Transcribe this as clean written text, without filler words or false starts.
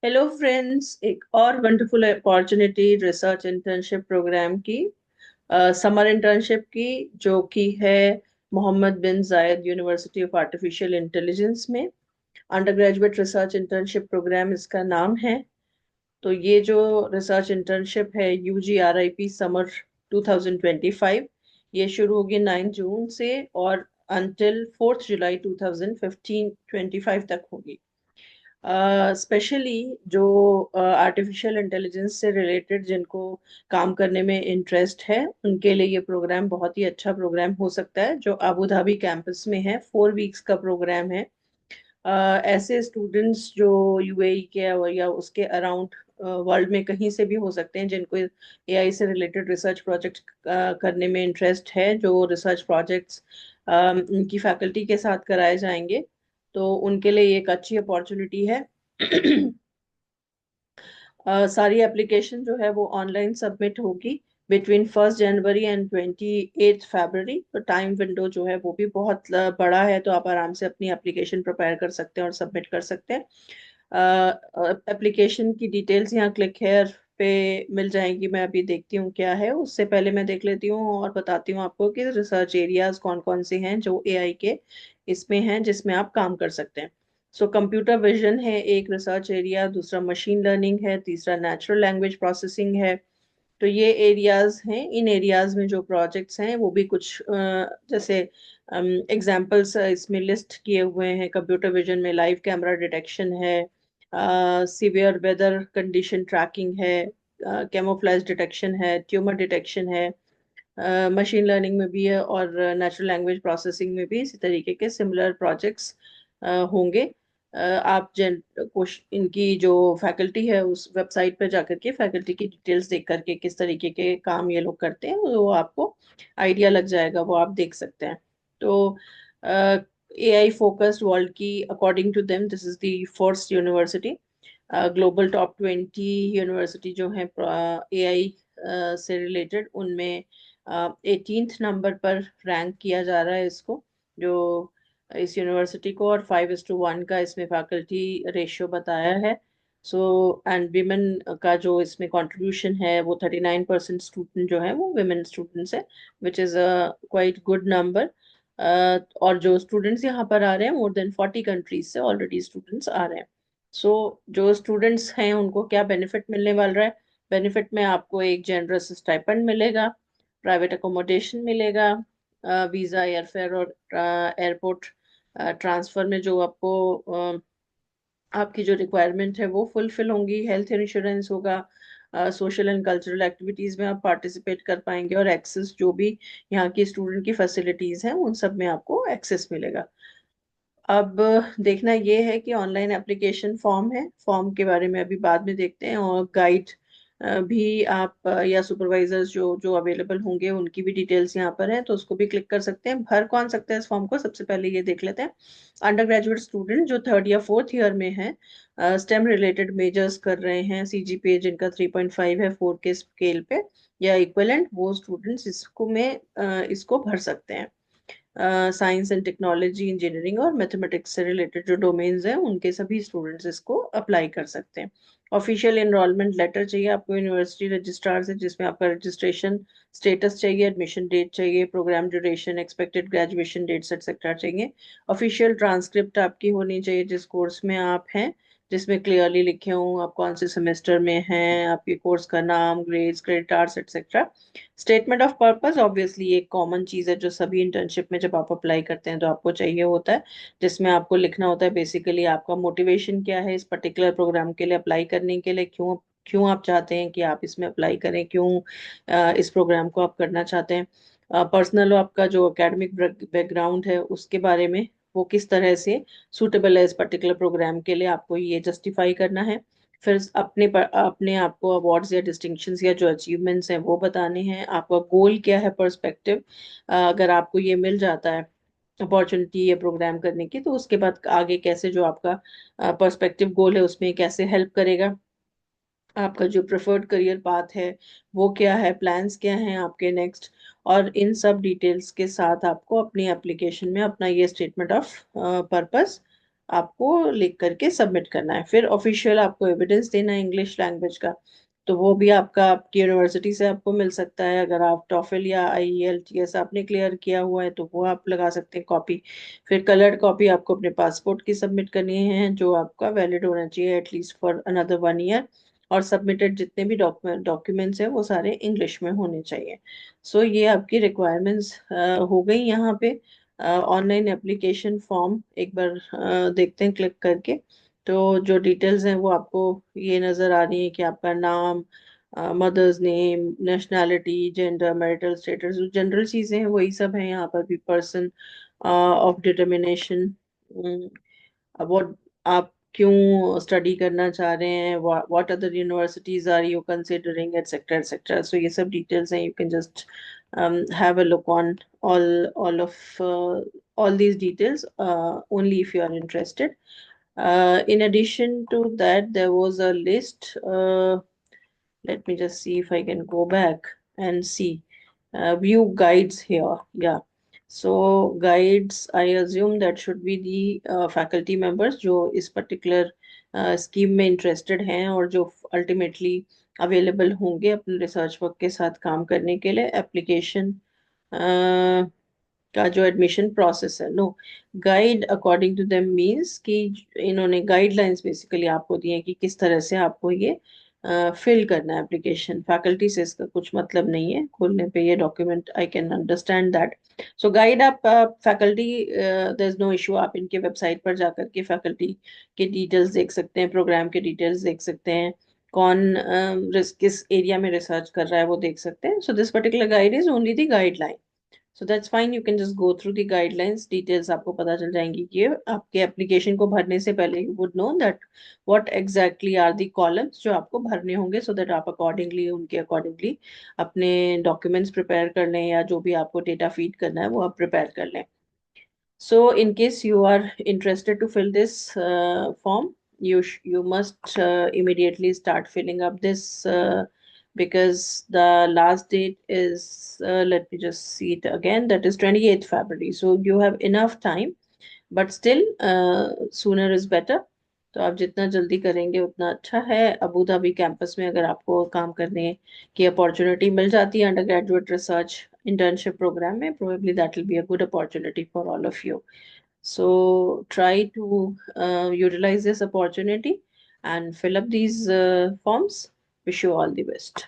Hello friends, एक और wonderful opportunity research internship programme की, समर इंटर्नशिप की, जो कि है Mohamed bin Zayed University of Artificial Intelligence में। Undergraduate research internship programme इसका नाम है। तो ये जो रिसर्च इंटर्नशिप है UGRIP समर 2025, ये शुरू होगी 9 जून से और अंटिल 4 जुलाई 2025 तक होगी। स्पेशली जो आर्टिफिशियल इंटेलिजेंस से रिलेटेड जिनको काम करने में इंटरेस्ट है, उनके लिए ये प्रोग्राम बहुत ही अच्छा प्रोग्राम हो सकता है, जो अबू धाबी कैंपस में है। 4 वीक्स का प्रोग्राम है। ऐसे स्टूडेंट्स जो UAE के या उसके अराउंड वर्ल्ड में कहीं से भी हो सकते हैं, जिनको AI से रिलेटेड रिसर्च प्रोजेक्ट करने में इंटरेस्ट है, जो रिसर्च प्रोजेक्ट्स उनकी फैकल्टी के साथ कराए जाएंगे, तो उनके लिए ये एक अच्छी अपॉर्चुनिटी है। सारी एप्लीकेशन जो है वो ऑनलाइन सबमिट होगी बिटवीन 1 जनवरी एंड 28 फरवरी। तो टाइम विंडो जो है वो भी बहुत बड़ा है, तो आप आराम से अपनी एप्लीकेशन प्रिपेयर कर सकते हैं और सबमिट कर सकते हैं। एप्लीकेशन की डिटेल्स यहाँ क्लिक हेयर पे मिल जाएंगी। मैं अभी देखती हूँ क्या है, उससे पहले मैं देख लेती हूँ और बताती हूँ आपको कि रिसर्च एरियाज कौन कौन से हैं जो AI के इसमें हैं, जिसमें आप काम कर सकते हैं। सो कंप्यूटर विजन है एक रिसर्च एरिया, दूसरा मशीन लर्निंग है, तीसरा नेचुरल लैंग्वेज प्रोसेसिंग है। तो ये एरियाज हैं। इन एरियाज में जो प्रोजेक्ट्स हैं वो भी कुछ जैसे एग्जांपल्स इसमें लिस्ट किए हुए हैं। कंप्यूटर विजन में लाइव कैमरा डिटेक्शन है, सीवियर वेदर कंडीशन ट्रैकिंग है, कैमोफ्लेज डिटेक्शन है, ट्यूमर डिटेक्शन है। मशीन लर्निंग में भी है और नेचुरल लैंग्वेज प्रोसेसिंग में भी इसी तरीके के सिमिलर प्रोजेक्ट्स होंगे। आप इनकी जो फैकल्टी है उस वेबसाइट पर जाकर के फैकल्टी की डिटेल्स देख करके किस तरीके के काम ये लोग करते हैं वो आपको आइडिया लग जाएगा, वो आप देख सकते हैं। तो AI फोकस्ड वर्ल्ड की according to them this is the first university. Global top 20 university जो है AI से रिलेटेड, उनमें 18th नंबर पर रैंक किया जा रहा है इसको, जो इस यूनिवर्सिटी को, और 5:1 का इसमें फैकल्टी रेशियो बताया है। सो एंड विमेन का जो इसमें कंट्रीब्यूशन है वो 39% स्टूडेंट जो है वो विमेन स्टूडेंट्स है, which is a quite good number. और जो स्टूडेंट्स यहाँ पर आ रहे हैं, मोर देन 40 कंट्रीज से ऑलरेडी स्टूडेंट्स आ रहे हैं। सो जो स्टूडेंट्स हैं उनको क्या बेनिफिट मिलने वाला है? बेनिफिट में आपको एक जनरस स्टाइपेंड मिलेगा, प्राइवेट अकोमोडेशन मिलेगा, वीज़ा, एयरफेयर और एयरपोर्ट ट्रांसफर में जो आपको आपकी जो रिक्वायरमेंट है वो फुलफिल होंगी। हेल्थ इंश्योरेंस होगा, सोशल एंड कल्चरल एक्टिविटीज में आप पार्टिसिपेट कर पाएंगे, और एक्सेस जो भी यहाँ की स्टूडेंट की फैसिलिटीज हैं उन सब में आपको एक्सेस मिलेगा। अब देखना ये है कि ऑनलाइन एप्लीकेशन फॉर्म है, फॉर्म के बारे में अभी बाद में देखते हैं, और गाइड भी आप या सुपरवाइजर्स जो जो अवेलेबल होंगे उनकी भी डिटेल्स यहाँ पर है, तो उसको भी क्लिक कर सकते हैं। भर कौन सकते हैं इस फॉर्म को, सबसे पहले ये देख लेते हैं। अंडर ग्रेजुएट स्टूडेंट जो 3rd या 4th ईयर में है, स्टेम रिलेटेड मेजर्स कर रहे हैं, CGPA जिनका 3.5 है 4 के स्केल पे या इक्वलेंट, वो स्टूडेंट्स इसको भर सकते हैं। साइंस एंड टेक्नोलॉजी, इंजीनियरिंग और मैथमेटिक्स से रिलेटेड जो डोमेन्स हैं उनके सभी स्टूडेंट्स इसको अप्लाई कर सकते हैं। ऑफिशियल एनरोलमेंट लेटर चाहिए आपको यूनिवर्सिटी रजिस्ट्रार से, जिसमें आपका रजिस्ट्रेशन स्टेटस चाहिए, एडमिशन डेट चाहिए, programme duration, expected graduation dates etcetera चाहिए। ऑफिशियल ट्रांसक्रिप्ट आपकी होनी चाहिए जिस कोर्स में आप हैं, जिसमें क्लियरली लिखे हों आप कौन से सेमेस्टर में हैं, आपके कोर्स का नाम, grades, credit hours etcetera. Statement of purpose obviously एक कॉमन चीज है जो सभी इंटर्नशिप में जब आप अप्लाई करते हैं तो आपको चाहिए होता है, जिसमें आपको लिखना होता है बेसिकली आपका मोटिवेशन क्या है इस पर्टिकुलर प्रोग्राम के लिए अप्लाई करने के लिए, क्यों क्यों आप चाहते हैं कि आप इसमें अप्लाई करें, क्यों इस प्रोग्राम को आप करना चाहते हैं। पर्सनल आपका जो एकेडमिक बैकग्राउंड है उसके बारे में, वो किस तरह से सूटेबल है इस पर्टिकुलर प्रोग्राम के लिए, आपको ये जस्टिफाई करना है। फिर अपने आपको अवार्ड्स या डिस्टिंक्शंस या जो अचीवमेंट्स हैं वो बताने हैं। आपका गोल क्या है, पर्सपेक्टिव, अगर आपको ये मिल जाता है अपॉर्चुनिटी ये प्रोग्राम करने की, तो उसके बाद आगे कैसे जो आपका पर्सपेक्टिव गोल है उसमें कैसे हेल्प करेगा। आपका जो प्रेफर्ड करियर पाथ है वो क्या है, प्लान्स क्या हैं आपके नेक्स्ट, और इन सब डिटेल्स के साथ आपको अपनी एप्लीकेशन में अपना ये स्टेटमेंट ऑफ पर्पस आपको लिख करके सबमिट करना है। फिर ऑफिशियल आपको एविडेंस देना है इंग्लिश लैंग्वेज का, तो वो भी आपकी यूनिवर्सिटी से आपको मिल सकता है। अगर आप टॉफल या IELTS आपने क्लियर किया हुआ है तो वो आप लगा सकते हैं कॉपी। फिर कलर्ड कॉपी आपको अपने पासपोर्ट की सबमिट करनी है, जो आपका वैलिड होना चाहिए एटलीस्ट फॉर अनदर 1 ईयर। और सबमिटेड जितने भी डॉक्यूमेंट्स हैं वो सारे इंग्लिश में होने चाहिए। सो ये आपकी रिक्वायरमेंट्स हो गई यहाँ पे। ऑनलाइन एप्लीकेशन फॉर्म एक बार देखते हैं क्लिक करके। तो जो डिटेल्स हैं वो आपको ये नज़र आ रही है कि आपका नाम, mother's name, nationality, gender, marital status, जो जनरल चीज़ें हैं वही सब हैं यहाँ पर भी। पर्सन ऑफ डिटर्मिनेशन, अब आप क्यों स्टडी करना चाह रहे हैं, what other universities are you considering, etcetera etcetera. So ये सब डिटेल्स हैं, you can just have a look on all of all these details only if you are interested. In addition to that, there was a list. Let me just see if I can go back and see. View guides here. Yeah. So guides, I assume that should be the faculty members जो इस particular scheme में interested हैं और जो ultimately available होंगे अपने research work के साथ काम करने के लिए। application का जो एडमिशन प्रोसेस है, no, guide according to them means कि इन्होंने गाइडलाइंस बेसिकली आपको दी है कि किस तरह से आपको ये फिल करना है एप्लीकेशन। फैकल्टी से इसका कुछ मतलब नहीं है, खोलने पे ये document I can understand that. So guide आप faculty, there is no issue, आप इनके वेबसाइट पर जाकर के फैकल्टी के डिटेल्स देख सकते हैं, प्रोग्राम के डिटेल्स देख सकते हैं, कौन किस एरिया में रिसर्च कर रहा है वो देख सकते हैं। So this particular guide is only the guideline. So that's fine, you can just go through the guidelines. Details आपको पता चल जाएंगी कि आपके एप्लीकेशन को भरने से पहले you would know that what exactly are the columns जो आपको भरने होंगे, सो दैट आप अकॉर्डिंगली उनके अकॉर्डिंगली अपने डॉक्यूमेंट्स प्रिपेयर कर लें, या जो भी आपको डेटा फीड करना है वो आप प्रिपेयर कर लें। So, in case you are interested to fill this form, you must immediately start filling up this, because the last date is, let me just see it again, that is 28th February. So you have enough time, but still sooner is better. तो आप जितना जल्दी करेंगे उतना अच्छा है। Abu Dhabi campus में अगर आपको काम करने की अपॉर्चुनिटी मिल जाती है undergraduate research internship program में, probably that will be a good opportunity for all of you. So try to utilize this opportunity and fill up these forms. Wish you all the best.